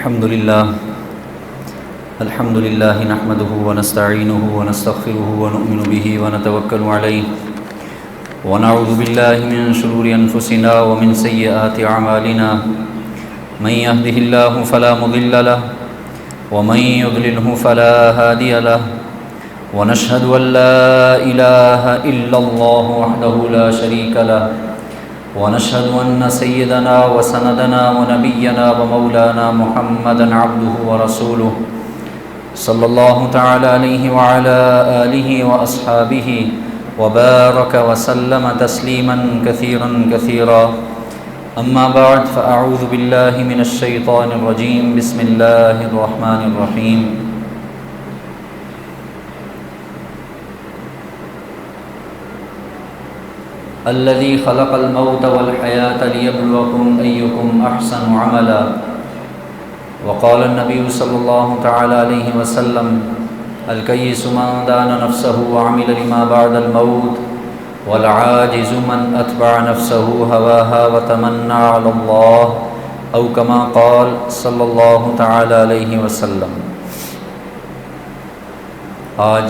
الحمد لله نحمده ونستعينه ونستغفره ونؤمن به ونتوكل عليه ونعوذ بالله من شرور أنفسنا ومن سيئات أعمالنا من يهده الله فلا مضل له ومن يضلله فلا هادي له ونشهد أن لا إله إلا الله وحده لا شريك له ونشهد أن سيدنا وسندنا ونبينا ومولانا محمدا عبده ورسوله صلى الله تعالى عليه وعلى آله وأصحابه وبارك وسلم تسليما كثيرا أما بعد فأعوذ بالله من الشيطان الرجيم بسم الله الرحمن الرحيم الذي خلق الموت والحياة ليبلوكم أيكم أحسن عملا وقال النبي صلى الله تعالى عليه وسلم الكيس من دان نفسه وعمل لما بعد الموت والعاجز من أتبع نفسه هواها وتمنى على الله أو كما قال صلى الله تعالى عليه وسلم۔ آج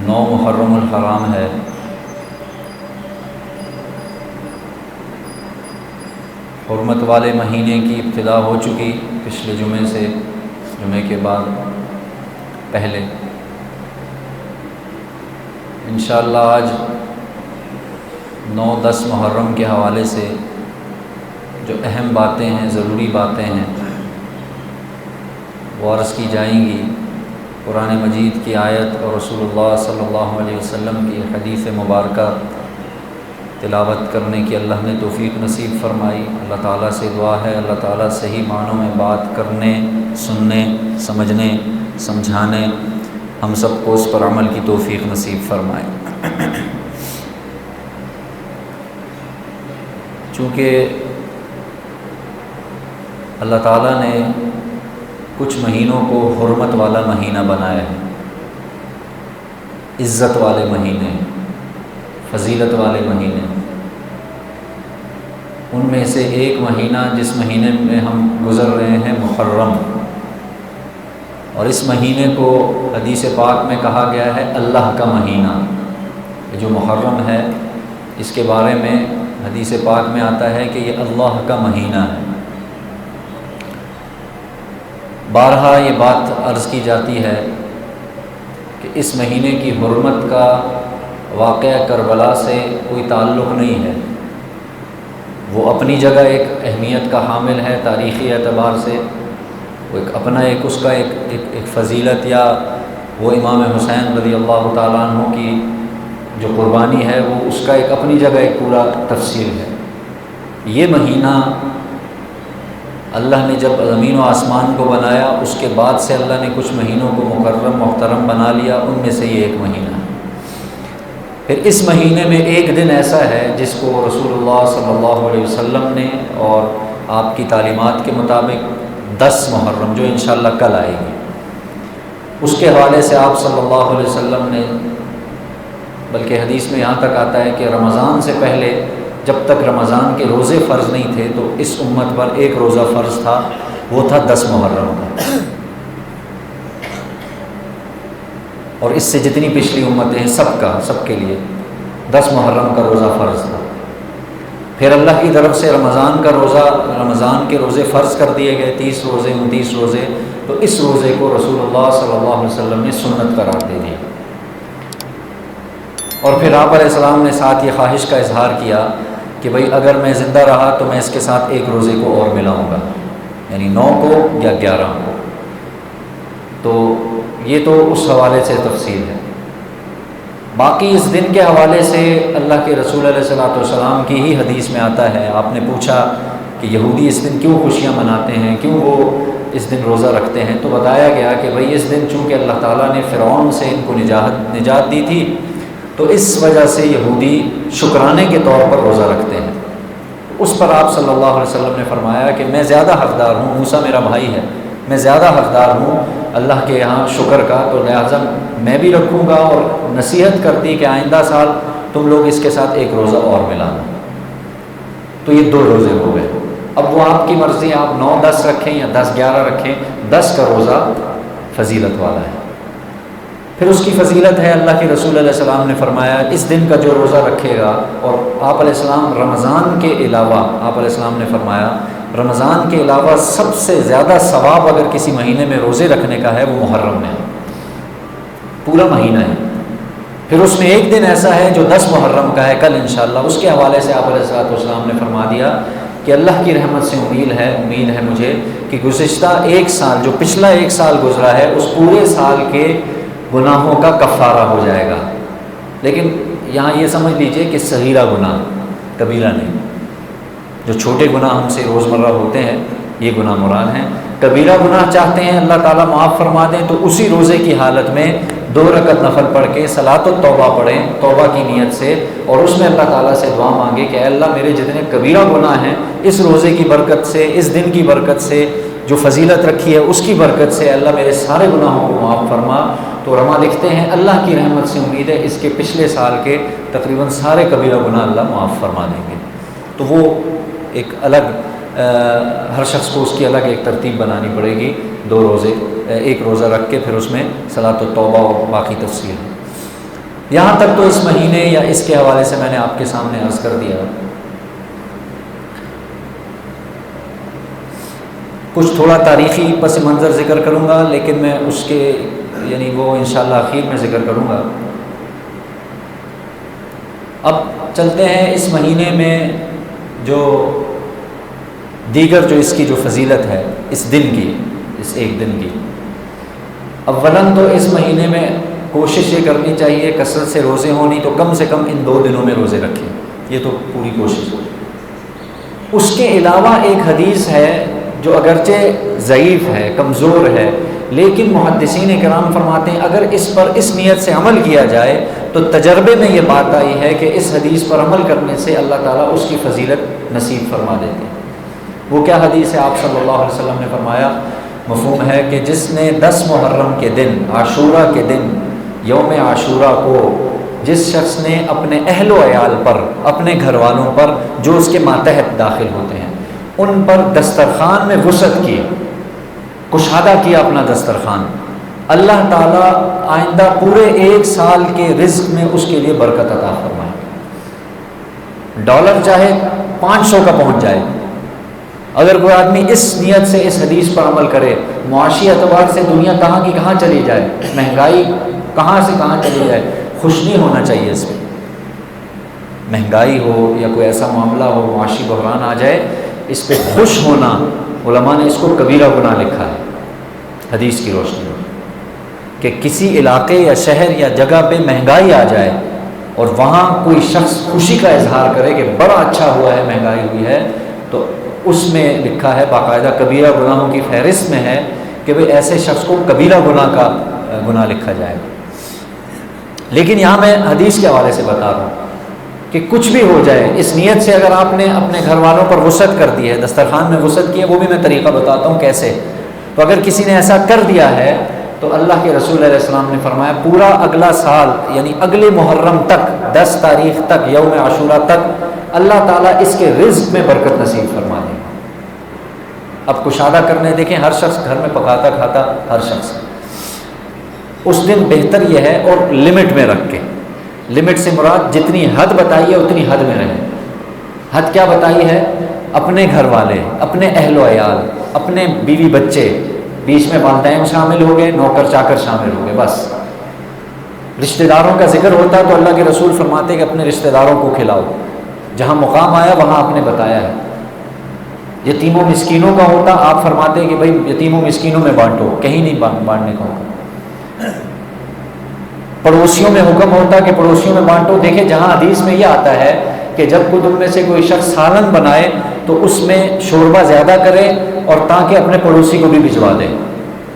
9 محرم الحرام ہے۔ حرمت والے مہینے کی ابتدا ہو چکی پچھلے جمعے سے، جمعے کے بعد پہلے انشاءاللہ آج 9-10 محرم کے حوالے سے جو اہم باتیں ہیں، ضروری باتیں ہیں، وہ عرض کی جائیں گی۔ قرآن مجید کی آیت اور رسول اللہ صلی اللہ علیہ وسلم کی حدیث مبارکہ تلاوت کرنے کی اللہ نے توفیق نصیب فرمائی۔ اللہ تعالیٰ سے دعا ہے اللہ تعالیٰ صحیح معنوں میں بات کرنے، سننے، سمجھنے، سمجھانے ہم سب کو اس پر عمل کی توفیق نصیب فرمائے۔ چونکہ اللہ تعالیٰ نے کچھ مہینوں کو حرمت والا مہینہ بنایا ہے، عزت والے مہینے، فضیلت والے مہینے۔ ان میں سے ایک مہینہ جس مہینے میں ہم گزر رہے ہیں محرم، اور اس مہینے کو حدیث پاک میں کہا گیا ہے اللہ کا مہینہ۔ یہ جو محرم ہے اس کے بارے میں حدیث پاک میں آتا ہے کہ یہ اللہ کا مہینہ ہے۔ بارہا یہ بات عرض کی جاتی ہے کہ اس مہینے کی حرمت کا واقعہ کربلا سے کوئی تعلق نہیں ہے، وہ اپنی جگہ ایک اہمیت کا حامل ہے تاریخی اعتبار سے، وہ ایک اپنا ایک اس کا ایک فضیلت، یا وہ امام حسین رضی اللہ تعالیٰ عنہ کی جو قربانی ہے وہ اس کا ایک اپنی جگہ ایک پورا تفصیل ہے۔ یہ مہینہ اللہ نے جب زمین و آسمان کو بنایا اس کے بعد سے اللہ نے کچھ مہینوں کو مکرم محترم بنا لیا، ان میں سے یہ ایک مہینہ ہے۔ پھر اس مہینے میں ایک دن ایسا ہے جس کو رسول اللہ صلی اللہ علیہ وسلم نے اور آپ کی تعلیمات کے مطابق 10 محرم جو انشاءاللہ کل آئے گی، اس کے حوالے سے آپ صلی اللہ علیہ وسلم نے، بلکہ حدیث میں یہاں تک آتا ہے کہ رمضان سے پہلے جب تک رمضان کے روزے فرض نہیں تھے تو اس امت پر ایک روزہ فرض تھا، وہ تھا 10 محرم کا، اور اس سے جتنی پچھلی امتیں ہیں سب کے لیے 10 محرم کا روزہ فرض تھا۔ پھر اللہ کی طرف سے رمضان کے روزے فرض کر دیے گئے، 30 روزے 29 روزے، تو اس روزے کو رسول اللہ صلی اللہ علیہ وسلم نے سنت قرار دے دیا، اور پھر آپ علیہ السلام نے ساتھ یہ خواہش کا اظہار کیا کہ بھئی اگر میں زندہ رہا تو میں اس کے ساتھ ایک روزے کو اور ملاؤں گا، یعنی 9 کو یا 11 کو۔ تو یہ تو اس حوالے سے تفصیل ہے۔ باقی اس دن کے حوالے سے اللہ کے رسول علیہ السلام کی ہی حدیث میں آتا ہے، آپ نے پوچھا کہ یہودی اس دن کیوں خوشیاں مناتے ہیں، کیوں وہ اس دن روزہ رکھتے ہیں، تو بتایا گیا کہ بھئی اس دن چونکہ اللہ تعالیٰ نے فرعون سے ان کو نجات دی تھی، تو اس وجہ سے یہودی شکرانے کے طور پر روزہ رکھتے ہیں۔ اس پر آپ صلی اللہ علیہ وسلم نے فرمایا کہ میں زیادہ حقدار ہوں، موسیٰ میرا بھائی ہے، میں زیادہ حقدار ہوں اللہ کے یہاں شکر کا، تو لہٰذا میں بھی رکھوں گا، اور نصیحت کرتی کہ آئندہ سال تم لوگ اس کے ساتھ ایک روزہ اور ملانا۔ تو یہ 2 روزے ہو گئے، اب وہ آپ کی مرضی، آپ 9-10 رکھیں یا 10-11 رکھیں، 10 کا روزہ فضیلت والا ہے۔ پھر اس کی فضیلت ہے، اللہ کے رسول علیہ السلام نے فرمایا اس دن کا جو روزہ رکھے گا، اور آپ علیہ السلام رمضان کے علاوہ، آپ علیہ السلام نے فرمایا رمضان کے علاوہ سب سے زیادہ ثواب اگر کسی مہینے میں روزے رکھنے کا ہے وہ محرم میں ہے، پورا مہینہ ہے۔ پھر اس میں ایک دن ایسا ہے جو 10 محرم کا ہے، کل انشاءاللہ، اس کے حوالے سے آپ علیہ السلام نے فرما دیا کہ اللہ کی رحمت سے امید ہے مجھے کہ گزشتہ ایک سال، جو پچھلا ایک سال گزرا ہے، اس پورے سال کے گناہوں کا کفارہ ہو جائے گا۔ لیکن یہاں یہ سمجھ لیجئے کہ صغیرہ گناہ، کبیرہ نہیں۔ جو چھوٹے گناہ ہم سے روزمرہ ہوتے ہیں یہ گناہ مراد ہیں۔ کبیرہ گناہ چاہتے ہیں اللہ تعالیٰ معاف فرما دیں تو اسی روزے کی حالت میں 2 رکعت نفل پڑھ کے صلاۃ التوبہ پڑھیں، توبہ کی نیت سے، اور اس میں اللہ تعالیٰ سے دعا مانگے کہ اے اللہ میرے جتنے کبیرہ گناہ ہیں اس روزے کی برکت سے، اس دن کی برکت سے، جو فضیلت رکھی ہے اس کی برکت سے اللہ میرے سارے گناہوں کو معاف فرما۔ تو علماء لکھتے ہیں اللہ کی رحمت سے امید ہے اس کے پچھلے سال کے تقریباً سارے کبیرہ گناہ اللہ معاف فرما دیں گے۔ تو وہ ایک الگ، ہر شخص کو اس کی الگ ایک ترتیب بنانی پڑے گی، 2 روزے، ایک روزہ رکھ کے پھر اس میں صلاۃ التوبہ اور باقی تفصیل ہے۔ یہاں تک تو اس مہینے یا اس کے حوالے سے میں نے آپ کے سامنے عرض کر دیا۔ کچھ تھوڑا تاریخی پس منظر ذکر کروں گا، لیکن میں اس کے یعنی وہ انشاءاللہ اخیر میں ذکر کروں گا۔ اب چلتے ہیں اس مہینے میں جو دیگر جو اس کی جو فضیلت ہے اس دن کی، اس ایک دن کی۔ اولاً تو اس مہینے میں کوشش یہ کرنی چاہیے کثرت سے روزے ہونی تو کم سے کم ان 2 دنوں میں روزے رکھیں، یہ تو پوری کوشش ہو۔ اس کے علاوہ ایک حدیث ہے جو اگرچہ ضعیف ہے، کمزور ہے، لیکن محدثین کرام فرماتے ہیں اگر اس پر اس نیت سے عمل کیا جائے تو تجربے میں یہ بات آئی ہے کہ اس حدیث پر عمل کرنے سے اللہ تعالیٰ اس کی فضیلت نصیب فرما دیتے ہیں۔ وہ کیا حدیث ہے؟ آپ صلی اللہ علیہ وسلم نے فرمایا، مفہوم ہے کہ جس نے 10 محرم کے دن، عاشورہ کے دن، یوم عاشورہ کو جس شخص نے اپنے اہل و عیال پر، اپنے گھر والوں پر جو اس کے ماتحت داخل ہوتے ہیں، ان پر دسترخوان میں وسعت کی، کشادہ کیا اپنا دسترخوان، اللہ تعالیٰ آئندہ پورے 1 سال کے رزق میں اس کے لیے برکت عطا فرمائے۔ ڈالر چاہے 500 کا پہنچ جائے، اگر کوئی آدمی اس نیت سے اس حدیث پر عمل کرے، معاشی اعتبار سے دنیا کہاں کی کہاں چلی جائے، مہنگائی کہاں سے کہاں چلی جائے، خوش نہیں ہونا چاہیے اس میں۔ مہنگائی ہو یا کوئی ایسا معاملہ ہو، معاشی بحران آ جائے، اس پہ خوش ہونا، علماء نے اس کو کبیرہ گناہ لکھا ہے حدیث کی روشنی میں، کہ کسی علاقے یا شہر یا جگہ پہ مہنگائی آ جائے اور وہاں کوئی شخص خوشی کا اظہار کرے کہ بڑا اچھا ہوا ہے، مہنگائی ہوئی ہے، تو اس میں لکھا ہے باقاعدہ کبیرہ گناہوں کی فہرست میں ہے کہ بھئی ایسے شخص کو کبیرہ گناہ کا گناہ لکھا جائے گا۔ لیکن یہاں میں حدیث کے حوالے سے بتا رہا ہوں کہ کچھ بھی ہو جائے، اس نیت سے اگر آپ نے اپنے گھر والوں پر وسعت کر دی ہے، دسترخوان میں وسعت کی ہے، وہ بھی میں طریقہ بتاتا ہوں کیسے۔ تو اگر کسی نے ایسا کر دیا ہے تو اللہ کے رسول علیہ السلام نے فرمایا پورا اگلا سال، یعنی اگلے محرم تک، 10 تاریخ تک، یوم عاشورہ تک، اللہ تعالیٰ اس کے رزق میں برکت نصیب فرما دے گا۔ اب کشادہ کرنے دیکھیں، ہر شخص گھر میں پکاتا کھاتا، ہر شخص اس دن بہتر یہ ہے، اور لمٹ میں رکھ کے، لمٹ سے مراد جتنی حد بتائی ہے اتنی حد میں رہیں۔ حد کیا بتائی ہے؟ اپنے گھر والے، اپنے اہل و عیال، اپنے بیوی بچے، بیچ میں والدین شامل ہو گئے، نوکر چاکر شامل ہو گئے، بس۔ رشتہ داروں کا ذکر ہوتا تو اللہ کے رسول فرماتے کہ اپنے رشتہ داروں کو کھلاؤ، جہاں مقام آیا وہاں آپ نے بتایا ہے۔ یتیموں مسکینوں کا ہوتا، آپ فرماتے کہ بھائی یتیموں مسکینوں میں بانٹو، کہیں نہیں بانٹنے کا ہوتا۔ پڑوسیوں میں حکم ہوتا کہ پڑوسیوں میں بانٹو۔ دیکھیں جہاں حدیث میں یہ آتا ہے کہ جب کوئی تم میں سے کوئی شخص سالن بنائے تو اس میں شوربہ زیادہ کرے اور تاکہ اپنے پڑوسی کو بھی بھجوا دے،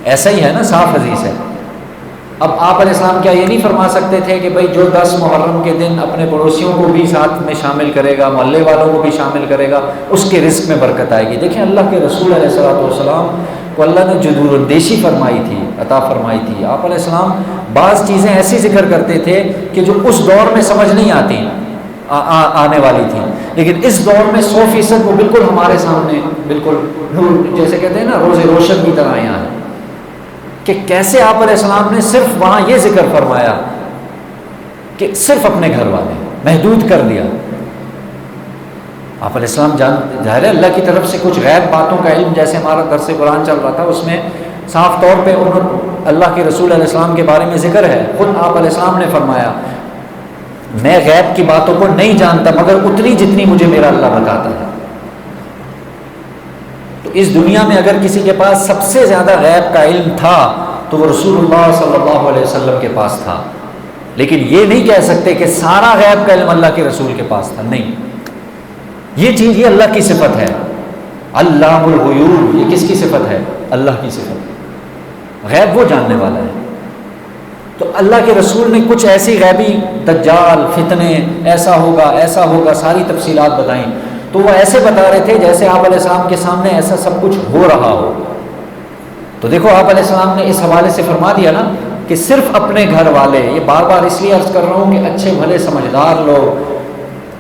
ایسا ہی ہے نا، صاف حدیث ہے۔ اب آپ علیہ السلام کیا یہ نہیں فرما سکتے تھے کہ بھائی جو 10 محرم کے دن اپنے پڑوسیوں کو بھی ساتھ میں شامل کرے گا، محلے والوں کو بھی شامل کرے گا، اس کے رزق میں برکت آئے گی۔ دیکھیں اللہ کے رسول علیہ السلام کو اللہ نے جدور اندیشی فرمائی تھی، عطا فرمائی تھی۔ آپ علیہ السلام بعض چیزیں ایسی ذکر کرتے تھے کہ جو اس دور میں سمجھ نہیں آتی، آنے والی تھیں، لیکن اس دور میں 100% وہ بالکل ہمارے سامنے بالکل نور، جیسے کہتے ہیں نا روز روشن کی طرح یہاں ہے کہ کیسے آپ علیہ السلام نے صرف وہاں یہ ذکر فرمایا کہ صرف اپنے گھر والے محدود کر دیا. آپ علیہ السلام ظاہر ہے اللہ کی طرف سے کچھ غیب باتوں کا علم، جیسے ہمارا درس قرآن چل رہا تھا اس میں صاف طور پہ اللہ کے رسول علیہ السلام کے بارے میں ذکر ہے. خود آپ علیہ السلام نے فرمایا میں غیب کی باتوں کو نہیں جانتا مگر اتنی جتنی مجھے میرا اللہ بتاتا ہے. تو اس دنیا میں اگر کسی کے پاس سب سے زیادہ غیب کا علم تھا تو وہ رسول اللہ صلی اللہ علیہ وسلم کے پاس تھا. لیکن یہ نہیں کہہ سکتے کہ سارا غیب کا علم اللہ کے رسول کے پاس تھا، نہیں. یہ چیز یہ اللہ کی صفت ہے. علام الغیوب یہ کس کی صفت ہے؟ اللہ کی صفت. غیب وہ جاننے والا ہے. تو اللہ کے رسول نے کچھ ایسی غیبی دجال فتنے ایسا ہوگا ساری تفصیلات بتائیں. تو وہ ایسے بتا رہے تھے جیسے آپ علیہ السلام کے سامنے ایسا سب کچھ ہو رہا ہو. تو دیکھو آپ علیہ السلام نے اس حوالے سے فرما دیا نا کہ صرف اپنے گھر والے، یہ بار بار اس لیے عرض کر رہا ہوں کہ اچھے بھلے سمجھدار لوگ،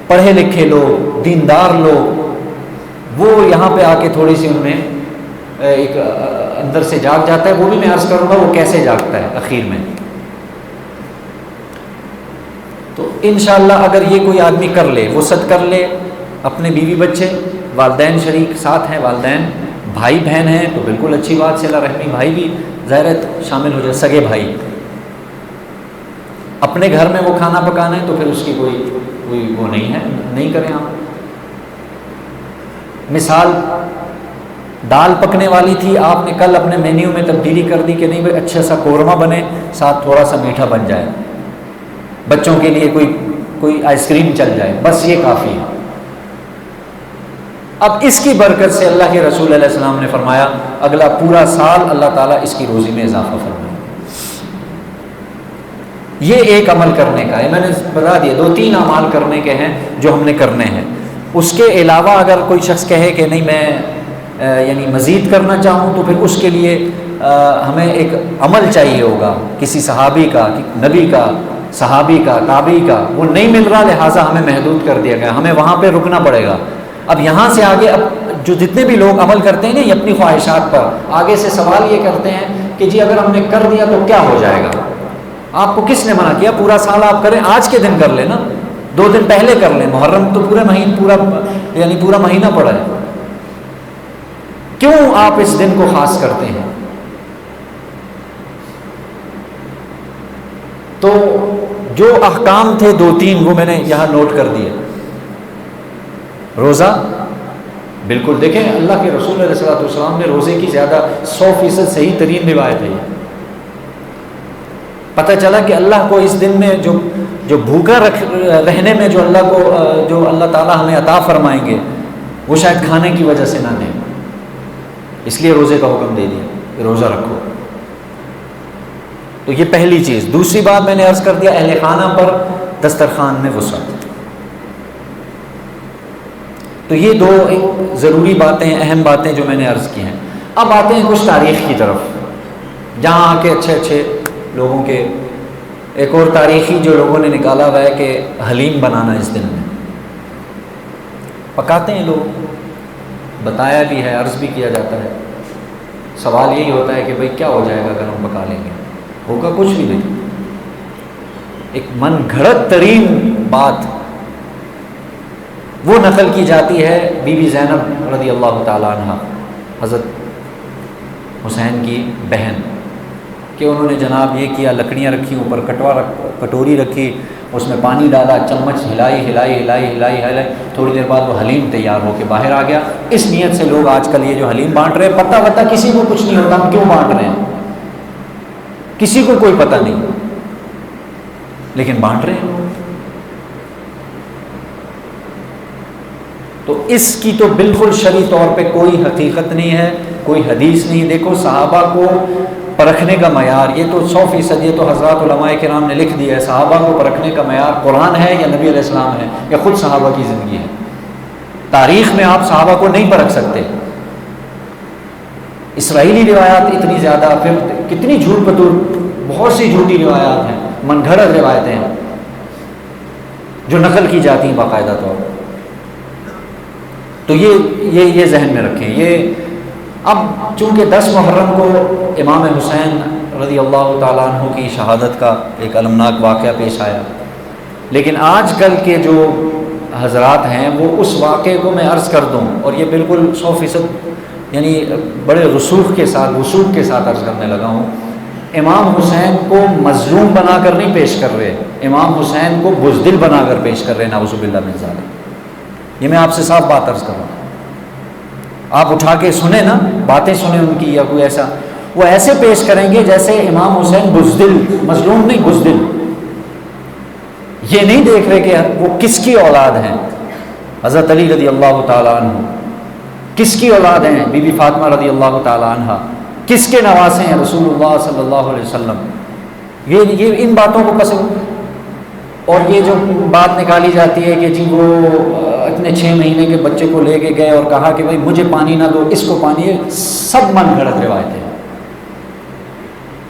پڑھے لکھے لوگ، دیندار لوگ، وہ یہاں پہ آ کے تھوڑی سی ان میں ایک اندر سے جاگ جاتا ہے. وہ بھی میں عرض کروں گا وہ کیسے جاگتا ہے اخیر میں. تو انشاءاللہ اگر یہ کوئی آدمی کر لے، وسعت کر لے، اپنے بیوی بچے، والدین شریک ساتھ ہیں، والدین بھائی بہن ہیں تو بالکل اچھی بات، صلہ رحمی بھائی بھی ظاہر شامل ہو جائے، سگے بھائی. اپنے گھر میں وہ کھانا پکانا ہے تو پھر اس کی کوئی وہ نہیں ہے، نہیں کریں آپ. مثال دال پکنے والی تھی، آپ نے کل اپنے مینیو میں تبدیلی کر دی کہ نہیں بھائی اچھا سا قورمہ بنے، ساتھ تھوڑا سا میٹھا بن جائے، بچوں کے لیے کوئی آئس کریم چل جائے، بس یہ کافی ہے. اب اس کی برکت سے اللہ کے رسول علیہ السلام نے فرمایا اگلا پورا سال اللہ تعالیٰ اس کی روزی میں اضافہ فرمائے. یہ ایک عمل کرنے کا ہے، میں نے بتا دیا 2-3 اعمال کرنے کے ہیں جو ہم نے کرنے ہیں. اس کے علاوہ اگر کوئی شخص کہے کہ نہیں میں یعنی مزید کرنا چاہوں تو پھر اس کے لیے ہمیں ایک عمل چاہیے ہوگا کسی صحابی کا، نبی کا، صحابی کا، تابعی کا. وہ نہیں مل رہا لہٰذا ہمیں محدود کر دیا گیا، ہمیں وہاں پہ رکنا پڑے گا. اب یہاں سے آگے اب جو جتنے بھی لوگ عمل کرتے ہیں نا یہ اپنی خواہشات پر، آگے سے سوال یہ کرتے ہیں کہ جی اگر ہم نے کر دیا تو کیا ہو جائے گا؟ آپ کو کس نے منع کیا؟ پورا سال آپ کریں، آج کے دن کر لیں نا، 2 دن پہلے کر لیں. محرم تو پورا مہینہ پڑا ہے، کیوں آپ اس دن کو خاص کرتے ہیں؟ تو جو احکام تھے 2-3 وہ میں نے یہاں نوٹ کر دیے. روزہ بالکل دیکھیں اللہ کے رسول علیہ السلام نے روزے کی زیادہ 100% صحیح ترین روایت ہے. پتہ چلا کہ اللہ کو اس دن میں جو بھوکا رہنے میں جو اللہ تعالیٰ ہمیں عطا فرمائیں گے وہ شاید کھانے کی وجہ سے نہ دیں، اس لیے روزے کا حکم دے دیا کہ روزہ رکھو. تو یہ پہلی چیز. دوسری بات میں نے عرض کر دیا اہل خانہ پر دسترخوان میں وسعت. تو یہ 2 ضروری باتیں، اہم باتیں جو میں نے عرض کی ہیں. اب آتے ہیں کچھ تاریخ کی طرف، جہاں آ کے اچھے لوگوں کے ایک اور تاریخی جو لوگوں نے نکالا ہوا ہے کہ حلیم بنانا اس دن میں پکاتے ہیں لوگ، بتایا بھی ہے، عرض بھی کیا جاتا ہے. سوال یہی ہوتا ہے کہ بھئی کیا ہو جائے گا اگر ہم پکا لیں گے؟ ہوگا کچھ بھی نہیں. ایک من گھڑت ترین بات وہ نقل کی جاتی ہے بی بی زینب رضی اللہ تعالیٰ عنہ، حضرت حسین کی بہن، کہ انہوں نے جناب یہ کیا، لکڑیاں رکھی، اوپر کٹوری رکھی، اس میں پانی ڈالا، چمچ ہلائی، تھوڑی دیر بعد وہ حلیم تیار ہو کے باہر آ گیا. اس نیت سے لوگ آج کل یہ جو حلیم بانٹ رہے ہیں، پتہ کسی کو کچھ نہیں ہوتا ہم کیوں بانٹ رہے ہیں، کسی کو کوئی پتہ نہیں، لیکن بانٹ رہے ہیں. تو اس کی تو بالکل شرعی طور پہ کوئی حقیقت نہیں ہے، کوئی حدیث نہیں. دیکھو صحابہ کو پرکھنے کا معیار، یہ تو 100%، یہ تو حضرات علماء کرام نے لکھ دیا ہے. صحابہ کو پرکھنے کا معیار قرآن ہے یا نبی علیہ السلام ہے یا خود صحابہ کی زندگی ہے. تاریخ میں آپ صحابہ کو نہیں پرکھ سکتے. اسرائیلی روایات اتنی زیادہ، پھر کتنی جھوٹ پتور، بہت سی جھوٹی روایات ہیں، من گھڑت روایتیں ہیں جو نقل کی جاتی ہیں باقاعدہ طور پر. تو یہ ذہن میں رکھیں. یہ اب چونکہ 10 محرم کو امام حسین رضی اللہ تعالیٰ عنہ کی شہادت کا ایک المناک واقعہ پیش آیا، لیکن آج کل کے جو حضرات ہیں وہ اس واقعے کو میں عرض کر دوں، اور یہ بالکل 100% یعنی بڑے رسوخ کے ساتھ عرض کرنے لگا ہوں. امام حسین کو مظلوم بنا کر نہیں پیش کر رہے، امام حسین کو بزدل بنا کر پیش کر رہے، نعوذ باللہ من ذالک. یہ میں آپ سے صاف بات عرض کر رہا ہوں. آپ اٹھا کے سنیں نا، باتیں سنیں ان کی، یا کوئی ایسا وہ ایسے پیش کریں گے جیسے امام حسین بزدل، مظلوم نہیں بزدل. یہ نہیں دیکھ رہے کہ وہ کس کی اولاد ہیں. حضرت علی رضی اللہ تعالیٰ عنہ کس کی اولاد ہیں؟ بی بی فاطمہ رضی اللہ تعالیٰ عنہ کس کے نواسے ہیں؟ رسول اللہ صلی اللہ علیہ وسلم. یہ ان باتوں کو پسند. اور یہ جو بات نکالی جاتی ہے کہ جی وہ اتنے 6 مہینے کے بچے کو لے کے گئے اور کہا کہ بھائی مجھے پانی نہ دو، اس کو پانی، ہے سب من گھڑت روایتیں.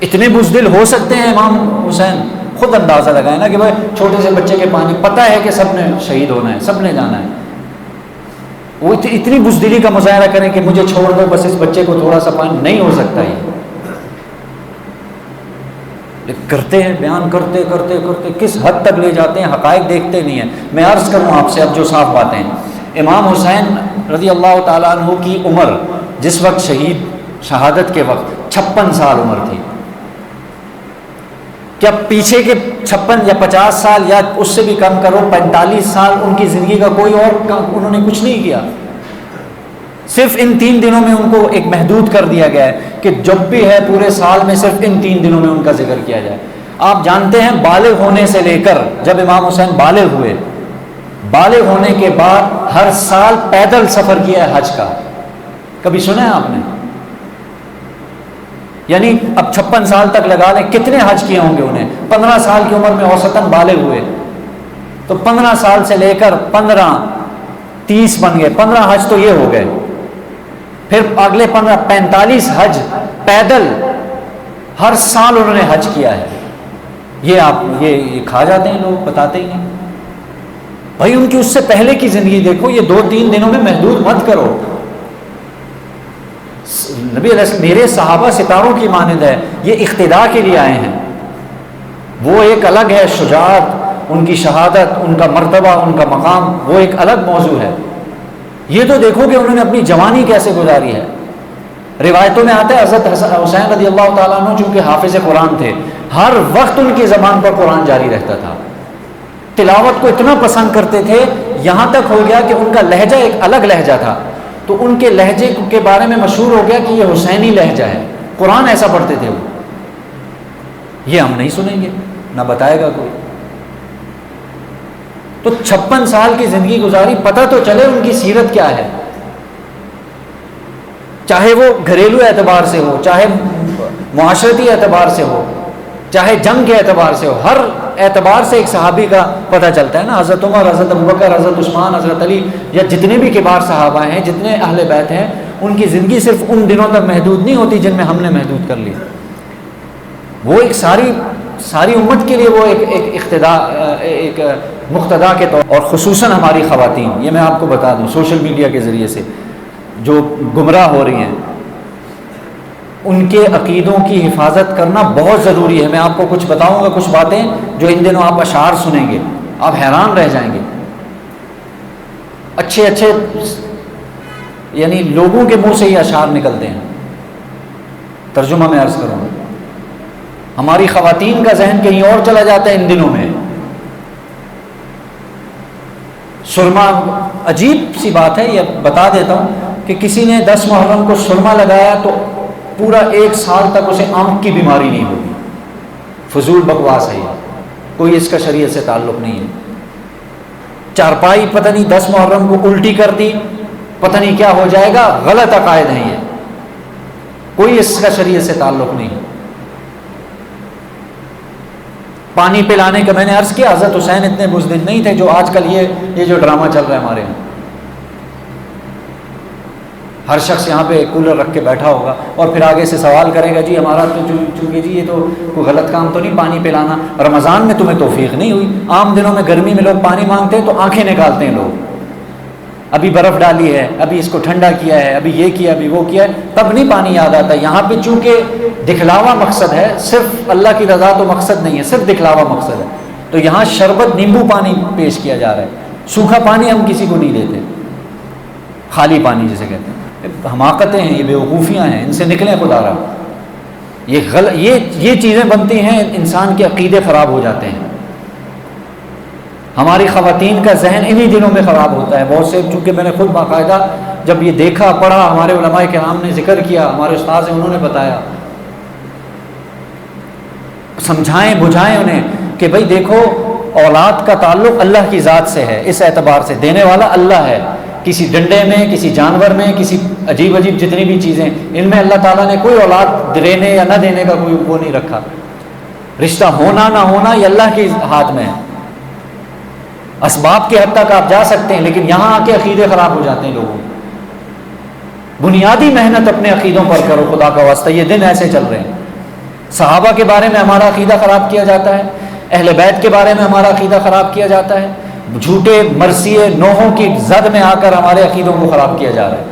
اتنے بزدل ہو سکتے ہیں امام حسین؟ خود اندازہ لگائے نا کہ بھائی چھوٹے سے بچے کے پانی، پتہ ہے کہ سب نے شہید ہونا ہے، سب نے جانا ہے. وہ اتنی بزدلی کا مظاہرہ کریں کہ مجھے چھوڑ دو بس اس بچے کو تھوڑا سا پانی. نہیں ہو سکتا. یہ کرتے ہیں، بیان کرتے کرتے کرتے کس حد تک لے جاتے ہیں، حقائق دیکھتے نہیں ہیں. میں عرض کروں آپ سے اب جو صاف باتیں ہیں. امام حسین رضی اللہ تعالیٰ عنہ کی عمر جس وقت شہادت کے وقت 56 سال عمر تھی. کیا پیچھے کے 56 یا 50 سال یا اس سے بھی کم کرو 45 سال ان کی زندگی کا کوئی اور انہوں نے کچھ نہیں کیا. صرف ان 3 دنوں میں ان کو ایک محدود کر دیا گیا ہے کہ جب بھی ہے پورے سال میں صرف ان 3 دنوں میں ان کا ذکر کیا جائے. آپ جانتے ہیں بالغ ہونے سے لے کر جب امام حسین بالغ ہوئے، بالغ ہونے کے بعد ہر سال پیدل سفر کیا ہے حج کا. کبھی سنا ہے آپ نے؟ یعنی اب 56 سال تک لگا لیں کتنے حج کیے ہوں گے انہیں. 15 سال کی عمر میں اوسطاً بالغ ہوئے، تو 15 سال سے لے کر 15 30 بن گئے. 15 حج تو یہ ہو گئے. پھر اگلے 15 45 حج پیدل ہر سال انہوں نے حج کیا ہے. یہ کھا جاتے ہیں لوگ، بتاتے ہی نہیں. بھائی ان کی اس سے پہلے کی زندگی دیکھو. یہ 2-3 دنوں میں محدود مت کرو. نبی علیہ السلام میرے صحابہ ستاروں کی مانند ہے، یہ اقتداء کے لیے آئے ہیں. وہ ایک الگ ہے، شجاعت، ان کی شہادت، ان کا مرتبہ، ان کا مقام، وہ ایک الگ موضوع ہے. یہ تو دیکھو کہ انہوں نے اپنی جوانی کیسے گزاری ہے. روایتوں میں آتا ہے حضرت حسین رضی اللہ تعالیٰ عنہ چونکہ حافظ قرآن تھے، ہر وقت ان کی زبان پر قرآن جاری رہتا تھا. تلاوت کو اتنا پسند کرتے تھے، یہاں تک ہو گیا کہ ان کا لہجہ ایک الگ لہجہ تھا. تو ان کے لہجے کے بارے میں مشہور ہو گیا کہ یہ حسینی لہجہ ہے. قرآن ایسا پڑھتے تھے وہ. یہ ہم نہیں سنیں گے، نہ بتائے گا کوئی. تو 56 سال کی زندگی گزاری، پتہ تو چلے ان کی سیرت کیا ہے. چاہے وہ گھریلو اعتبار سے ہو، چاہے معاشرتی اعتبار سے ہو، چاہے جنگ کے اعتبار سے ہو، ہر اعتبار سے ایک صحابی کا پتہ چلتا ہے نا. حضرت عمر، حضرت ابوبکر، حضرت عثمان، حضرت علی، یا جتنے بھی کبار صحابہ ہیں، جتنے اہل بیت ہیں، ان کی زندگی صرف ان دنوں تک محدود نہیں ہوتی جن میں ہم نے محدود کر لی. وہ ایک ساری امت کے لیے وہ ایک اقتداء، ایک مقتدا کے طور. اور خصوصاً ہماری خواتین، یہ میں آپ کو بتا دوں سوشل میڈیا کے ذریعے سے جو گمراہ ہو رہی ہیں، ان کے عقیدوں کی حفاظت کرنا بہت ضروری ہے. میں آپ کو کچھ بتاؤں گا، کچھ باتیں جو ان دنوں آپ اشعار سنیں گے آپ حیران رہ جائیں گے. اچھے یعنی لوگوں کے منہ سے یہ اشعار نکلتے ہیں. ترجمہ میں عرض کروں گا. ہماری خواتین کا ذہن کہیں اور چلا جاتا ہے ان دنوں میں. سرما، عجیب سی بات ہے، یہ بتا دیتا ہوں کہ کسی نے 10 محرم کو سرما لگایا تو پورا 1 سال تک اسے آنکھ کی بیماری نہیں ہوگی. فضول بکواس ہے یہ، کوئی اس کا شریعت سے تعلق نہیں ہے. چارپائی پتہ نہیں 10 محرم کو الٹی کر دی، پتہ نہیں کیا ہو جائے گا. غلط عقائد ہیں یہ، کوئی اس کا شریعت سے تعلق نہیں. پانی پلانے کا میں نے عرض کیا، حضرت حسین اتنے بزدل نہیں تھے جو آج کل یہ جو ڈرامہ چل رہا ہے ہمارے یہاں. ہر شخص یہاں پہ کولر رکھ کے بیٹھا ہوگا اور پھر آگے سے سوال کرے گا جی ہمارا تو چونکہ جی یہ تو کوئی غلط کام تو نہیں پانی پلانا، رمضان میں تمہیں توفیق نہیں ہوئی. عام دنوں میں گرمی میں لوگ پانی مانگتے ہیں تو آنکھیں نکالتے ہیں لوگ. ابھی برف ڈالی ہے، ابھی اس کو ٹھنڈا کیا ہے، ابھی یہ کیا، ابھی وہ کیا ہے، تب نہیں پانی یاد آتا. یہاں پہ چونکہ دکھلاوا مقصد ہے، صرف اللہ کی رضا تو مقصد نہیں ہے، صرف دکھلاوا مقصد ہے. تو یہاں شربت نیمبو پانی پیش کیا جا رہا ہے. سوکھا پانی ہم کسی کو نہیں دیتے، خالی پانی جسے کہتے ہیں. حماقتیں ہیں، یہ بیوقوفیاں ہیں، ان سے نکلیں خدا را. یہ چیزیں بنتی ہیں، انسان کے عقیدے خراب ہو جاتے ہیں. ہماری خواتین کا ذہن انہی دنوں میں خراب ہوتا ہے. بہت سے، چونکہ میں نے خود باقاعدہ جب یہ دیکھا پڑھا، ہمارے علماء کرام نے ذکر کیا، ہمارے استاذ ہیں انہوں نے بتایا، سمجھائیں بجھائیں انہیں کہ بھائی دیکھو، اولاد کا تعلق اللہ کی ذات سے ہے. اس اعتبار سے دینے والا اللہ ہے. کسی ڈنڈے میں، کسی جانور میں، کسی عجیب عجیب جتنی بھی چیزیں، ان میں اللہ تعالیٰ نے کوئی اولاد دینے یا نہ دینے کا کوئی وہ نہیں رکھا. رشتہ ہونا نہ ہونا یہ اللہ کے ہاتھ میں ہے. اسباب کی حد تک آپ جا سکتے ہیں، لیکن یہاں آ کے عقیدے خراب ہو جاتے ہیں لوگوں. بنیادی محنت اپنے عقیدوں پر کرو خدا کا واسطہ. یہ دن ایسے چل رہے ہیں. صحابہ کے بارے میں ہمارا عقیدہ خراب کیا جاتا ہے، اہل بیت کے بارے میں ہمارا عقیدہ خراب کیا جاتا ہے. جھوٹے مرثیے نوحوں کی زد میں آ کر ہمارے عقیدوں کو خراب کیا جا رہا ہے.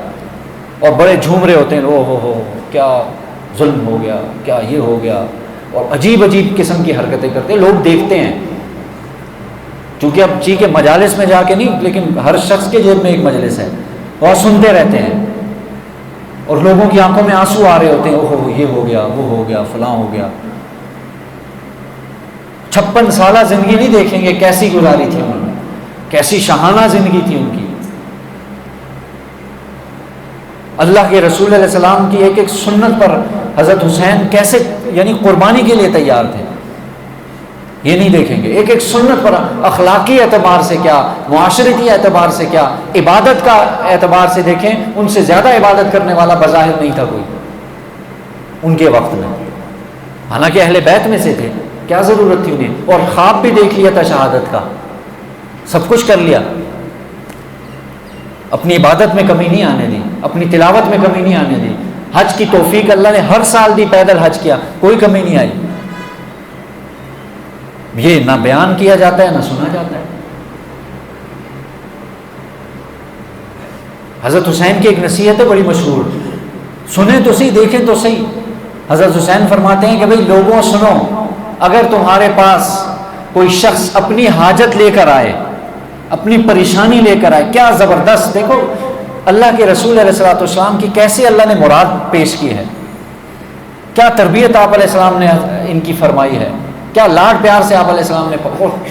اور بڑے جھوم رہے ہوتے ہیں، او ہو کیا ظلم ہو گیا، کیا یہ ہو گیا، اور عجیب عجیب قسم کی حرکتیں کرتے ہیں. لوگ دیکھتے ہیں، چونکہ اب کے مجالس میں جا کے نہیں، لیکن ہر شخص کے جیب میں ایک مجلس ہے، اور سنتے رہتے ہیں، اور لوگوں کی آنکھوں میں آنسو آ رہے ہوتے ہیں، اوہ یہ ہو گیا، وہ ہو گیا، فلاں ہو گیا. 56 سالہ زندگی نہیں دیکھیں گے کیسی گزاری تھی انہوں نے، کیسی شاہانہ زندگی تھی ان کی. اللہ کے رسول علیہ السلام کی ایک ایک سنت پر حضرت حسین کیسے یعنی قربانی کے لیے تیار تھے، یہ نہیں دیکھیں گے. ایک ایک سنت پر اخلاقی اعتبار سے کیا، معاشرتی اعتبار سے کیا، عبادت کا اعتبار سے دیکھیں، ان سے زیادہ عبادت کرنے والا بظاہر نہیں تھا کوئی ان کے وقت میں. حالانکہ اہل بیت میں سے تھے، کیا ضرورت تھی انہیں. اور خواب بھی دیکھ لیا تھا شہادت کا، سب کچھ کر لیا. اپنی عبادت میں کمی نہیں آنے دی، اپنی تلاوت میں کمی نہیں آنے دی. حج کی توفیق اللہ نے ہر سال دی، پیدل حج کیا، کوئی کمی نہیں آئی. یہ نہ بیان کیا جاتا ہے نہ سنا جاتا ہے. حضرت حسین کی ایک نصیحت ہے بڑی مشہور، سنیں تو صحیح، دیکھیں تو صحیح. حضرت حسین فرماتے ہیں کہ بھئی لوگوں سنو، اگر تمہارے پاس کوئی شخص اپنی حاجت لے کر آئے، اپنی پریشانی لے کر آئے، کیا زبردست، دیکھو اللہ کے رسول علیہ الصلوۃ والسلام کی کیسے اللہ نے مراد پیش کی ہے، کیا تربیت آپ علیہ السلام نے ان کی فرمائی ہے، کیا لاڈ پیار سے آپ علیہ السلام نے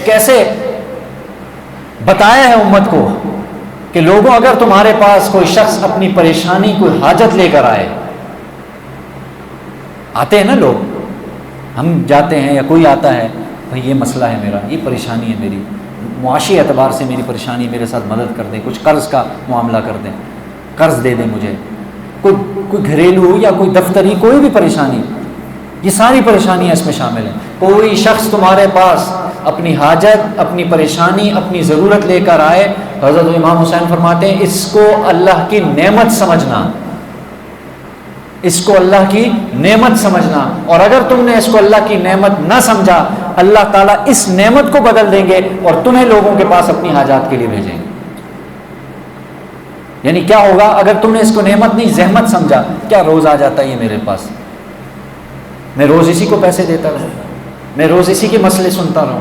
کیسے بتایا ہے امت کو کہ لوگوں اگر تمہارے پاس کوئی شخص اپنی پریشانی کوئی حاجت لے کر آئے. آتے ہیں نا لوگ، ہم جاتے ہیں یا کوئی آتا ہے، بھائی یہ مسئلہ ہے میرا، یہ پریشانی ہے میری، معاشی اعتبار سے میری پریشانی، میرے ساتھ مدد کر دیں، کچھ قرض کا معاملہ کر دیں، قرض دے دیں مجھے، کوئی گھریلو یا کوئی دفتری کوئی بھی پریشانی، یہ ساری پریشانیاں اس میں شامل ہیں. کوئی شخص تمہارے پاس اپنی حاجت، اپنی پریشانی، اپنی ضرورت لے کر آئے، حضرت امام حسین فرماتے ہیں اس کو اللہ کی نعمت سمجھنا، اس کو اللہ کی نعمت سمجھنا. اور اگر تم نے اس کو اللہ کی نعمت نہ سمجھا، اللہ تعالیٰ اس نعمت کو بدل دیں گے اور تمہیں لوگوں کے پاس اپنی حاجات کے لیے بھیجیں گے. یعنی کیا ہوگا اگر تم نے اس کو نعمت نہیں زحمت سمجھا، کیا روز آ جاتا ہے یہ میرے پاس، میں روز اسی کو پیسے دیتا رہوں، میں روز اسی کے مسئلے سنتا رہوں،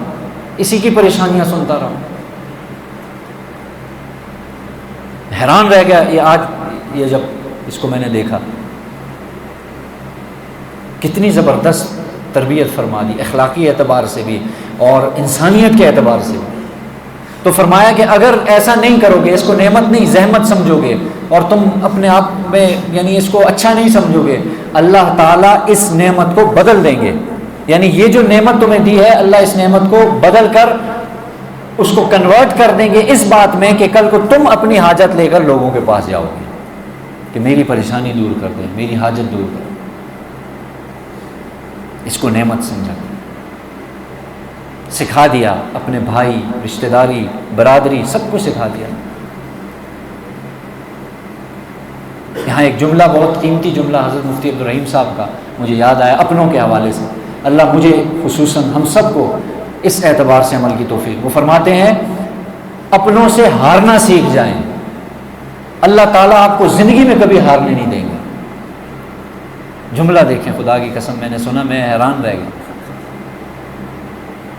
اسی کی پریشانیاں سنتا رہوں. حیران رہ گیا یہ آج، یہ جب اس کو میں نے دیکھا، کتنی زبردست تربیت فرما دی، اخلاقی اعتبار سے بھی اور انسانیت کے اعتبار سے بھی. تو فرمایا کہ اگر ایسا نہیں کرو گے، اس کو نعمت نہیں زحمت سمجھو گے اور تم اپنے آپ میں یعنی اس کو اچھا نہیں سمجھو گے، اللہ تعالیٰ اس نعمت کو بدل دیں گے. یعنی یہ جو نعمت تمہیں دی ہے، اللہ اس نعمت کو بدل کر اس کو کنورٹ کر دیں گے اس بات میں کہ کل کو تم اپنی حاجت لے کر لوگوں کے پاس جاؤ گے کہ میری پریشانی دور کر دیں، میری حاجت دور کر دیں. اس کو نعمت سمجھا، سکھا دیا، اپنے بھائی، رشتہ داری، برادری، سب کو سکھا دیا. یہاں ایک جملہ بہت قیمتی جملہ حضرت مفتی عبدالرحیم صاحب کا مجھے یاد آیا اپنوں کے حوالے سے. اللہ مجھے خصوصاً ہم سب کو اس اعتبار سے عمل کی توفیق. وہ فرماتے ہیں اپنوں سے ہارنا سیکھ جائیں اللہ تعالیٰ آپ کو زندگی میں کبھی ہارنے نہیں دیں گے۔ جملہ دیکھیں، خدا کی قسم میں نے سنا، میں حیران رہ گیا،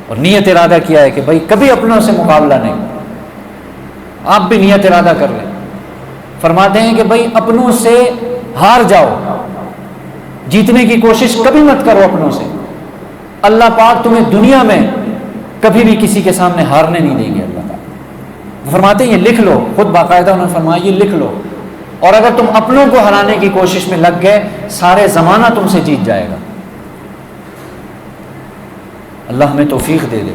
اور نیت ارادہ کیا ہے کہ بھائی کبھی اپنوں سے مقابلہ نہیں۔ آپ بھی نیت ارادہ کر لیں۔ فرماتے ہیں کہ بھائی اپنوں سے ہار جاؤ، جیتنے کی کوشش کبھی مت کرو اپنوں سے، اللہ پاک تمہیں دنیا میں کبھی بھی کسی کے سامنے ہارنے نہیں دیں گے۔ اللہ تعالیٰ فرماتے ہیں یہ لکھ لو، خود باقاعدہ انہوں نے فرمایا یہ لکھ لو، اور اگر تم اپنوں کو ہرانے کی کوشش میں لگ گئے سارے زمانہ تم سے جیت جائے گا۔ اللہ ہمیں توفیق دے دے،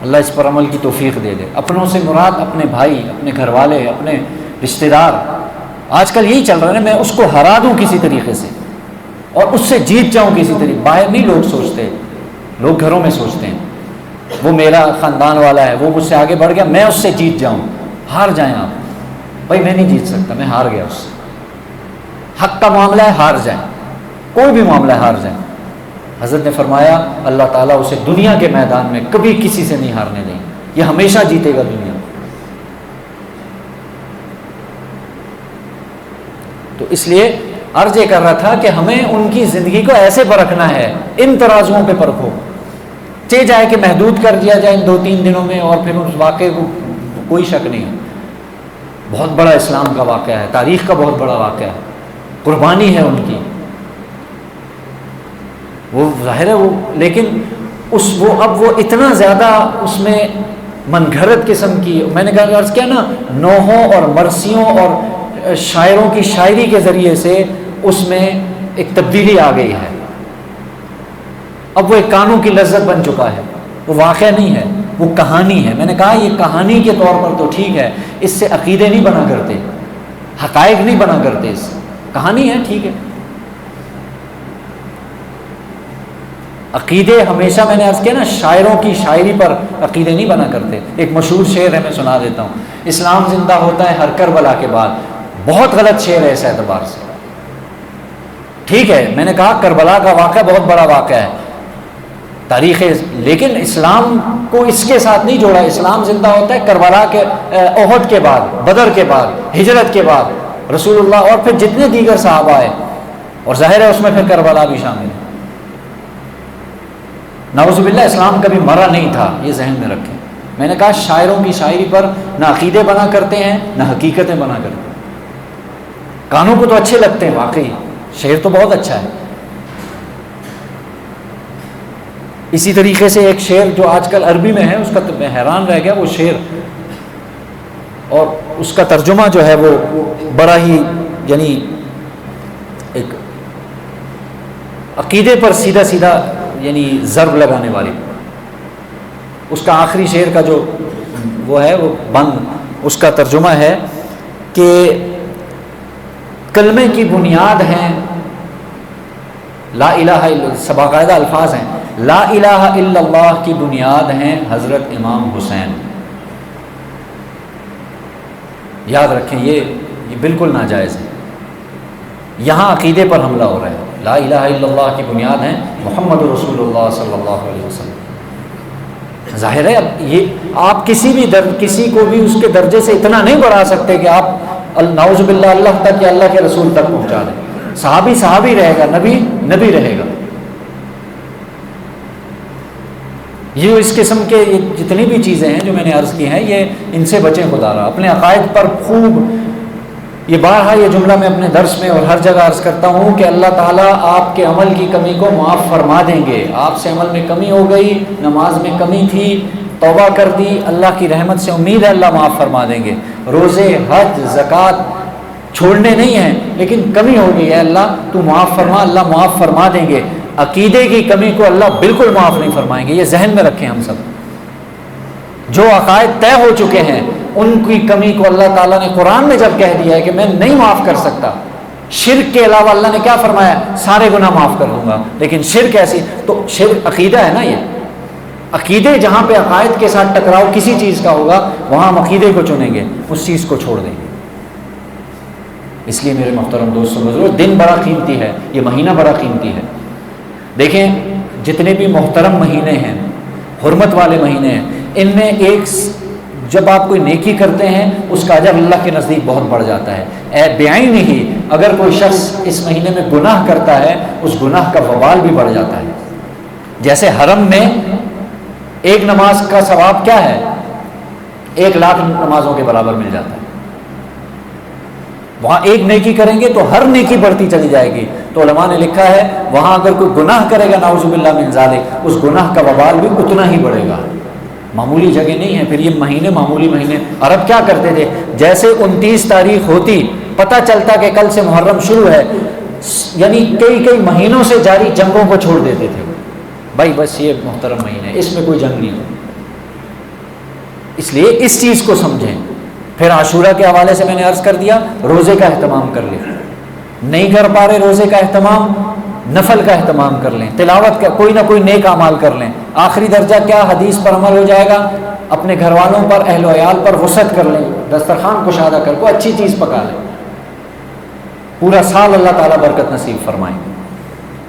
اللہ اس پر عمل کی توفیق دے دے۔ اپنوں سے مراد اپنے بھائی، اپنے گھر والے، اپنے رشتہ دار۔ آج کل یہی چل رہا ہے، میں اس کو ہرا دوں کسی طریقے سے اور اس سے جیت جاؤں کسی طریقے۔ باہر نہیں لوگ سوچتے، لوگ گھروں میں سوچتے ہیں وہ میرا خاندان والا ہے، وہ مجھ سے آگے بڑھ گیا، میں اس سے جیت جاؤں۔ ہار جائیں آپ، بھائی میں نہیں جیت سکتا، میں ہار گیا اس سے۔ حق کا معاملہ ہے، ہار جائیں، کوئی بھی معاملہ ہے، ہار جائیں۔ حضرت نے فرمایا اللہ تعالیٰ اسے دنیا کے میدان میں کبھی کسی سے نہیں ہارنے دیں، یہ ہمیشہ جیتے گا دنیا۔ تو اس لیے عرض یہ کر رہا تھا کہ ہمیں ان کی زندگی کو ایسے پرکھنا ہے، ان ترازوؤں پہ پرکھو، چاہے جائے کہ محدود کر دیا جائے ان 2-3 دنوں میں، اور پھر اس واقعے کو کوئی شک نہیں ہے، بہت بڑا اسلام کا واقعہ ہے، تاریخ کا بہت بڑا واقعہ ہے، قربانی ہے ان کی، وہ ظاہر ہے وہ، لیکن اب وہ اتنا زیادہ اس میں من گھڑت قسم کی، میں نے کہا عرض کیا نا، نوحوں اور مرثیوں اور شاعروں کی شاعری کے ذریعے سے اس میں ایک تبدیلی آ گئی ہے۔ اب وہ ایک کانوں کی لذت بن چکا ہے، وہ واقعہ نہیں ہے، وہ کہانی ہے۔ میں نے کہا یہ کہانی کے طور پر تو ٹھیک ہے، اس سے عقیدے نہیں بنا کرتے، حقائق نہیں بنا کرتے، اس سے کہانی ہے، ٹھیک ہے۔ عقیدے ہمیشہ، میں نے عرض کیا نا، شاعروں کی شاعری پر عقیدے نہیں بنا کرتے۔ ایک مشہور شعر ہے، میں سنا دیتا ہوں، اسلام زندہ ہوتا ہے ہر کربلا کے بعد۔ بہت غلط شعر ہے اس اعتبار سے، ٹھیک ہے، میں نے کہا کربلا کا واقعہ بہت بڑا واقعہ ہے تاریخ، لیکن اسلام کو اس کے ساتھ نہیں جوڑا۔ اسلام زندہ ہوتا ہے کربلا کے، احد کے بعد، بدر کے بعد، ہجرت کے بعد، رسول اللہ اور پھر جتنے دیگر صحابہ آئے، اور ظاہر ہے اس میں پھر کربلا بھی شامل ہے۔ نعوذ باللہ اسلام کبھی مرا نہیں تھا، یہ ذہن میں رکھیں۔ میں نے کہا شاعروں کی شاعری پر نہ عقیدے بنا کرتے ہیں نہ حقیقتیں بنا کرتے ہیں۔ کانوں کو تو اچھے لگتے ہیں، واقعی شعر تو بہت اچھا ہے۔ اسی طریقے سے ایک شعر جو آج کل عربی میں ہے، اس کا میں حیران رہ گیا، وہ شعر اور اس کا ترجمہ جو ہے وہ بڑا ہی، یعنی ایک عقیدے پر سیدھا سیدھا یعنی ضرب لگانے والی۔ اس کا آخری شعر کا جو وہ ہے وہ بند، اس کا ترجمہ ہے کہ کلمے کی بنیاد ہیں لا الہ الا اللہ، باقاعدہ الفاظ ہیں، لا الہ الا اللہ کی بنیاد ہیں حضرت امام حسین۔ یاد رکھیں یہ بالکل ناجائز ہے، یہاں عقیدے پر حملہ ہو رہا ہے۔ لا الہ الا اللہ کی بنیاد ہیں محمد رسول اللہ صلی اللہ علیہ وسلم۔ ظاہر ہے اب یہ آپ کسی کو بھی اس کے درجے سے اتنا نہیں بڑھا سکتے کہ آپ نعوذ باللہ اللہ تک یا اللہ کے رسول تک پہنچا دیں۔ صحابی صحابی رہے گا، نبی نبی رہے گا۔ یہ اس قسم کے جتنی بھی چیزیں ہیں جو میں نے عرض کی ہیں، یہ ان سے بچیں خدا را۔ اپنے عقائد پر خوب، یہ بارہا یہ جملہ میں اپنے درس میں اور ہر جگہ عرض کرتا ہوں کہ اللہ تعالیٰ آپ کے عمل کی کمی کو معاف فرما دیں گے۔ آپ سے عمل میں کمی ہو گئی، نماز میں کمی تھی، توبہ کر دی، اللہ کی رحمت سے امید ہے اللہ معاف فرما دیں گے۔ روزے، حج، زکوٰۃ چھوڑنے نہیں ہیں، لیکن کمی ہو گئی ہے، اللہ تو معاف فرما، اللہ معاف فرما دیں گے۔ عقیدے کی کمی کو اللہ بالکل معاف نہیں فرمائیں گے، یہ ذہن میں رکھیں ہم سب۔ جو عقائد طے ہو چکے ہیں ان کی کمی کو اللہ تعالیٰ نے قرآن میں جب کہہ دیا ہے کہ میں نہیں معاف کر سکتا، شرک کے علاوہ اللہ نے کیا فرمایا؟ سارے گناہ معاف کر دوں گا، لیکن شرک ایسی، تو شرک عقیدہ ہے نا، یہ عقیدے جہاں پہ عقائد کے ساتھ ٹکراؤ کسی چیز کا ہوگا وہاں ہم عقیدے کو چنیں گے، اس چیز کو چھوڑ دیں گے۔ اس لیے میرے محترم دوستوں بزرگوں، دن بڑا قیمتی ہے، یہ مہینہ بڑا قیمتی ہے۔ دیکھیں جتنے بھی محترم مہینے ہیں، حرمت والے مہینے ہیں، ان میں ایک جب آپ کوئی نیکی کرتے ہیں اس کا اجر اللہ کے نزدیک بہت بڑھ جاتا ہے۔ بعین ہی اگر کوئی شخص اس مہینے میں گناہ کرتا ہے اس گناہ کا وبال بھی بڑھ جاتا ہے۔ جیسے حرم میں ایک نماز کا ثواب کیا ہے؟ 1,00,000 نمازوں کے برابر مل جاتا ہے۔ وہاں ایک نیکی کریں گے تو ہر نیکی بڑھتی چلی جائے گی۔ تو علماء نے لکھا ہے وہاں اگر کوئی گناہ کرے گا نعوذ باللہ من ذالک، اس گناہ کا وبال بھی اتنا ہی بڑھے گا۔ معمولی جگہ نہیں ہے۔ پھر یہ مہینے معمولی مہینے، عرب کیا کرتے تھے؟ جیسے 29 تاریخ ہوتی پتہ چلتا کہ کل سے محرم شروع ہے، یعنی کئی مہینوں سے جاری جنگوں کو چھوڑ دیتے تھے۔ بھائی بس یہ محترم مہینے ہے، اس میں کوئی جنگ نہیں ہو، اس لیے اس چیز کو سمجھیں۔ پھر عاشورہ کے حوالے سے میں نے عرض کر دیا، روزے کا اہتمام کر لیں، نہیں کر پا رہے روزے کا اہتمام، نفل کا اہتمام کر لیں، تلاوت کا کوئی نہ کوئی نیک اعمال کر لیں۔ آخری درجہ کیا حدیث پر عمل ہو جائے گا، اپنے گھر والوں پر، اہل و عیال پر وسعت کر لیں، دسترخوان کشادہ کر کو اچھی چیز پکا لیں، پورا سال اللہ تعالیٰ برکت نصیب فرمائیں گے۔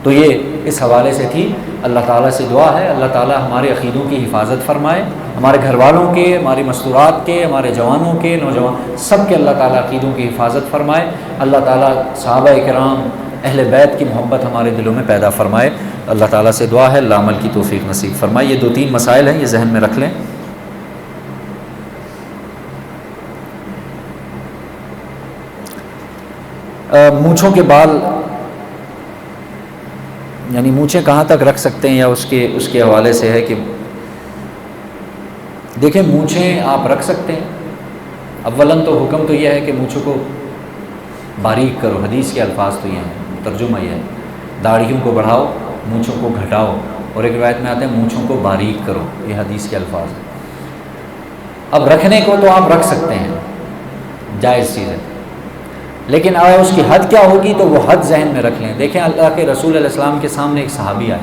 تو یہ اس حوالے سے تھی۔ اللہ تعالیٰ سے دعا ہے اللہ تعالیٰ ہمارے عقیدوں کی حفاظت فرمائے، ہمارے گھر والوں کے، ہماری مستورات کے، ہمارے جوانوں کے، نوجوان سب کے اللہ تعالیٰ عقیدوں کی حفاظت فرمائے۔ اللہ تعالیٰ صحابہ کرام اہل بیت کی محبت ہمارے دلوں میں پیدا فرمائے۔ اللہ تعالیٰ سے دعا ہے اللہ عمل کی توفیق نصیب فرمائے۔ یہ 2-3 مسائل ہیں، یہ ذہن میں رکھ لیں۔ مونچھوں کے بال، یعنی مونچھیں کہاں تک رکھ سکتے ہیں، یا اس کے حوالے سے ہے کہ دیکھیں مونچھیں آپ رکھ سکتے ہیں۔ اولاً تو حکم تو یہ ہے کہ مونچھوں کو باریک کرو، حدیث کے الفاظ تو یہ ہیں، ترجمہ یہ ہے داڑھیوں کو بڑھاؤ مونچھوں کو گھٹاؤ، اور ایک روایت میں آتے ہیں مونچھوں کو باریک کرو، یہ حدیث کے الفاظ ہیں۔ اب رکھنے کو تو آپ رکھ سکتے ہیں، جائز چیز ہے، لیکن آیا اس کی حد کیا ہوگی تو وہ حد ذہن میں رکھ لیں۔ دیکھیں اللہ کے رسول علیہ السلام کے سامنے ایک صحابی آئے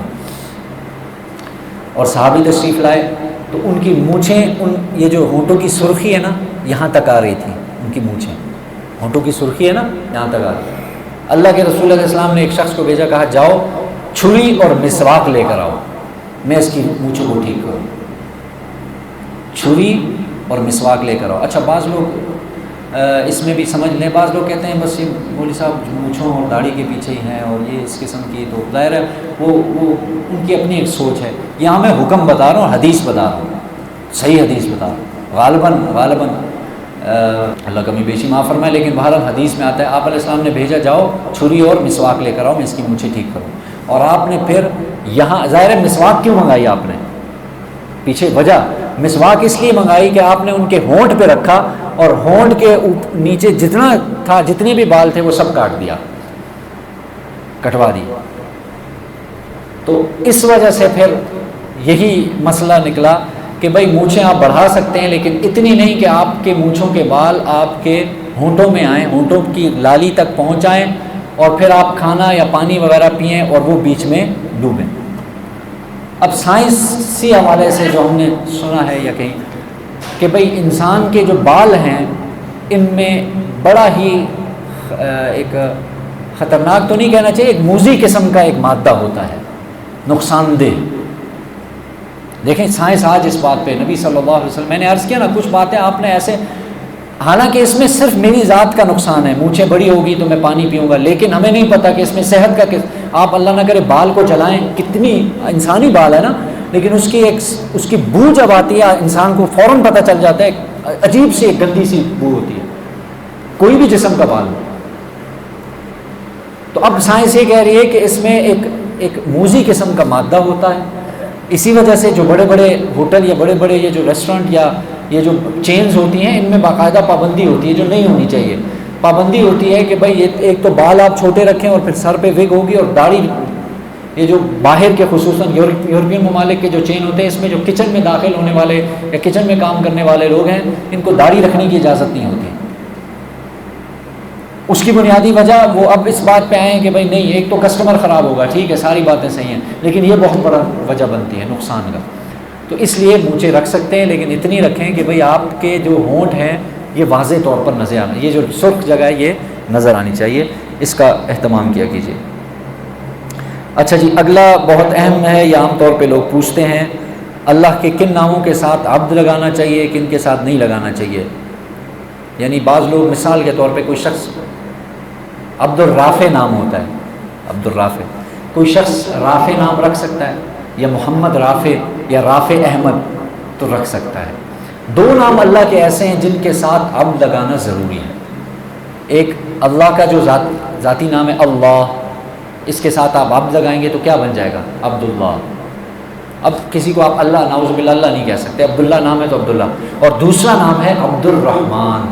اور صحابی تشریف لائے تو ان کی مونچھیں، یہ جو ہونٹوں کی سرخی ہے نا یہاں تک آ رہی تھی، ان کی مونچھیں ہونٹوں کی سرخی ہے نا یہاں تک آ رہی تھی۔ اللہ کے رسول علیہ السلام نے ایک شخص کو بھیجا، کہا جاؤ چھری اور مسواک لے کر آؤ، میں اس کی مونچھوں کو ٹھیک کروں، چھری اور مسواک لے کر آؤ۔ اچھا بعض لوگ اس میں بھی سمجھ لیں، بعض لوگ کہتے ہیں بس یہ مولوی صاحب مونچھوں اور داڑھی کے پیچھے ہی ہیں اور یہ اس قسم کی، تو ظاہر ہے وہ ان کی اپنی ایک سوچ ہے۔ یہاں میں حکم بتا رہا ہوں، حدیث بتا رہا ہوں، صحیح حدیث بتا رہا ہوں، غالباً اللہ کمی بیشی معاف فرمائے، لیکن بہرحال حدیث میں آتا ہے آپ علیہ السلام نے بھیجا جاؤ چھری اور مسواک لے کر آؤ، میں اس کی مونچھیں ٹھیک کروں۔ اور آپ نے پھر یہاں ظاہر مسواک کیوں منگائی آپ نے، پیچھے وجہ مسواک اس لیے منگائی کہ آپ نے ان کے ہونٹ پہ رکھا اور ہونٹ کے نیچے جتنا تھا، جتنے بھی بال تھے وہ سب کاٹ دیا، کٹوا دی۔ تو اس وجہ سے پھر یہی مسئلہ نکلا کہ بھائی مونچھیں آپ بڑھا سکتے ہیں لیکن اتنی نہیں کہ آپ کے مونچھوں کے بال آپ کے ہونٹوں میں آئیں، ہونٹوں کی لالی تک پہنچائیں اور پھر آپ کھانا یا پانی وغیرہ پئیں اور وہ بیچ میں ڈوبیں۔ اب سائنسی حوالے سے جو ہم نے سنا ہے یا کہیں کہ بھئی انسان کے جو بال ہیں ان میں بڑا ہی ایک خطرناک تو نہیں کہنا چاہیے، ایک موذی قسم کا ایک مادہ ہوتا ہے، نقصان دہ۔ دیکھیں سائنس آج اس بات پہ، نبی صلی اللہ علیہ وسلم، میں نے عرض کیا نا کچھ باتیں آپ نے ایسے، حالانکہ اس میں صرف میری ذات کا نقصان ہے، مونچھیں بڑی ہوگی تو میں پانی پیوں گا، لیکن ہمیں نہیں پتہ کہ اس میں صحت کا آپ اللہ نہ کرے بال کو جلائیں، کتنی انسانی بال ہے نا، لیکن اس کی بو جب آتی ہے انسان کو فوراً پتہ چل جاتا ہے، عجیب سی ایک گندی سی بو ہوتی ہے، کوئی بھی جسم کا بال ہو۔ تو اب سائنس یہ کہہ رہی ہے کہ اس میں ایک موذی قسم کا مادہ ہوتا ہے، اسی وجہ سے جو بڑے بڑے ہوٹل یا بڑے بڑے یہ جو ریسٹورنٹ یا یہ جو چینز ہوتی ہیں ان میں باقاعدہ پابندی ہوتی ہے، جو نہیں ہونی چاہیے، پابندی ہوتی ہے کہ بھائی یہ ایک تو بال آپ چھوٹے رکھیں اور پھر سر پہ وگ ہوگی، اور داڑھی یہ جو باہر کے خصوصاً یورپین ممالک کے جو چین ہوتے ہیں اس میں جو کچن میں داخل ہونے والے یا کچن میں کام کرنے والے لوگ ہیں ان کو داڑھی رکھنے کی اجازت نہیں ہوتی۔ اس کی بنیادی وجہ وہ اب اس بات پہ آئے ہیں کہ بھائی نہیں، ایک تو کسٹمر خراب ہوگا، ٹھیک ہے ساری باتیں صحیح ہیں، لیکن یہ بہت بڑا وجہ بنتی ہے نقصان کا۔ تو اس لیے مونچھیں رکھ سکتے ہیں لیکن اتنی رکھیں کہ بھئی آپ کے جو ہونٹ ہیں یہ واضح طور پر نظر آنا، یہ جو سرخ جگہ ہے یہ نظر آنی چاہیے، اس کا اہتمام کیا کیجیے۔ اچھا جی، اگلا بہت اہم ہے، یہ عام طور پہ لوگ پوچھتے ہیں اللہ کے کن ناموں کے ساتھ عبد لگانا چاہیے، کن کے ساتھ نہیں لگانا چاہیے. یعنی بعض لوگ مثال کے طور پہ کوئی شخص عبد الرافع نام ہوتا ہے، عبد الرافع، کوئی شخص رافع نام رکھ سکتا ہے، یا محمد رافع یا رافع احمد تو رکھ سکتا ہے. دو نام اللہ کے ایسے ہیں جن کے ساتھ عبد لگانا ضروری ہے. ایک اللہ کا جو ذاتی نام ہے اللہ، اس کے ساتھ آپ عبد لگائیں گے تو کیا بن جائے گا؟ عبداللہ. اب کسی کو آپ اللہ، نعوذ باللہ، اللہ نہیں کہہ سکتے، عبداللہ نام ہے تو عبداللہ. اور دوسرا نام ہے عبد الرحمن.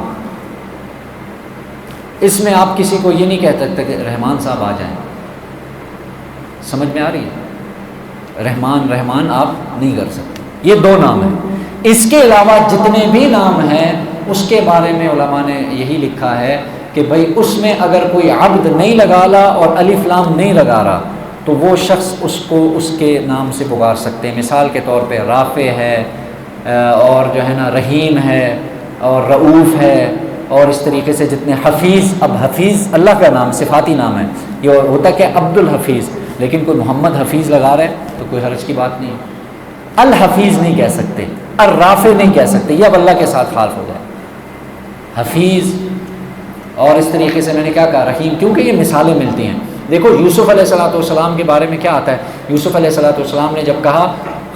اس میں آپ کسی کو یہ نہیں کہہ سکتے کہ رحمان صاحب آ جائیں. سمجھ میں آ رہی ہے؟ رحمان آپ نہیں کر سکتے. یہ دو نام ہیں. اس کے علاوہ جتنے بھی نام ہیں اس کے بارے میں علماء نے یہی لکھا ہے کہ بھائی اس میں اگر کوئی عبد نہیں لگا رہا اور الف لام نہیں لگا رہا تو وہ شخص اس کو اس کے نام سے پکار سکتے ہیں. مثال کے طور پہ رافع ہے، اور جو ہے نا رحیم ہے، اور رؤوف ہے، اور اس طریقے سے جتنے حفیظ. اب حفیظ اللہ کا نام، صفاتی نام ہے. یہ ہوتا کہ عبد الحفیظ، لیکن کوئی محمد حفیظ لگا رہے تو کوئی حرج کی بات نہیں. الحفیظ نہیں کہہ سکتے، الرافع نہیں کہہ سکتے، یہ اب اللہ کے ساتھ خالف ہو جائے. حفیظ اور اس طریقے سے میں نے کیا کہا رحیم، کیونکہ یہ مثالیں ملتی ہیں. دیکھو یوسف علیہ السلام کے بارے میں کیا آتا ہے. یوسف علیہ السلام نے جب کہا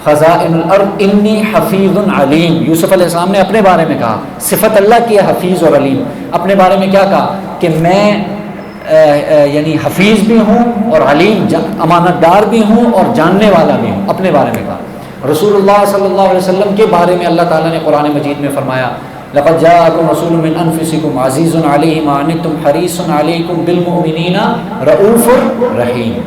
خزائن الارض انی حفیظ علیم، یوسف علیہ السلام نے اپنے بارے میں کہا، صفت اللہ کی ہے حفیظ اور علیم. اپنے بارے میں کیا کہا کہ میں یعنی حفیظ بھی ہوں اور علیم، امانت دار بھی ہوں اور جاننے والا بھی ہوں. اپنے بارے میں کہا. رسول اللہ صلی اللہ علیہ وسلم کے بارے میں اللہ تعالیٰ نے قرآن مجید میں فرمایا لقد جاءکم رسول من انفسکم عزیز علیہ ما عنتم حریص علیکم بالمؤمنین رؤوف رحیم.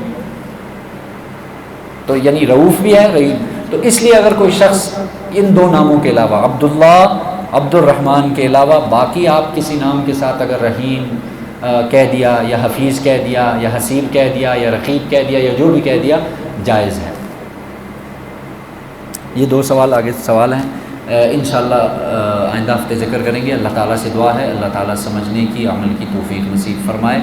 تو یعنی رؤوف بھی ہے، رحیم. تو اس لیے اگر کوئی شخص ان دو ناموں کے علاوہ عبداللہ، عبد الرحمن کے علاوہ باقی آپ کسی نام کے ساتھ اگر رحیم کہہ دیا یا حفیظ کہہ دیا یا حسیب کہہ دیا یا رقیب کہہ دیا یا جو بھی کہہ دیا جائز ہے. یہ دو آگے سوال ہیں، انشاءاللہ آئندہ ہفتے ذکر کریں گے. اللہ تعالیٰ سے دعا ہے اللہ تعالیٰ سمجھنے کی، عمل کی توفیق نصیب فرمائے.